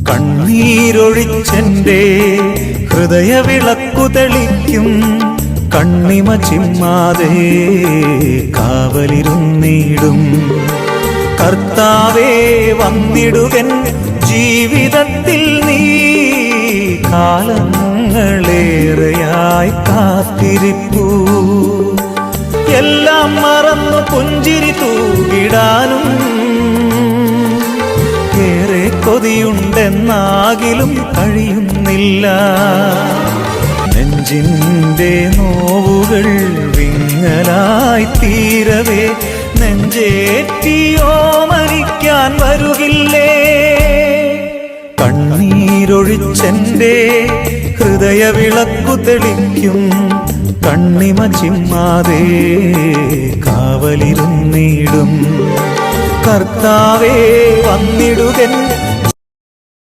കണ്ണീരൊഴിച്ചെന്റെ ഹൃദയവിളക്കു തെളിക്കും കണ്ണിമ ചിമ്മാതെ കാവലിരുന്നിടും. കർത്താവേ വന്നിടുകൻ ജീവിതത്തിൽ നീ, കാലങ്ങളേറെയായി കാത്തിരിപ്പൂ. എല്ലാം മറന്നു പുഞ്ചിരി തൂകിടാനും ഏറെ കൊതിയുണ്ടെന്നാകിലും കഴിയുന്നില്ല. നെഞ്ചിൻ്റെ നോവുകൾ വിങ്ങലായി തീരവേ നെഞ്ചേറ്റിയോ മരിക്കാൻ വരുകില്ലേ? കണ്ണീരൊഴിച്ചെന്റെ ഹൃദയവിളക്കു തെളിക്കും കണ്ണിമ ചിമ്മാതെ കാവലിരുന്നിടും. കർത്താവേ വന്നിടുകൻ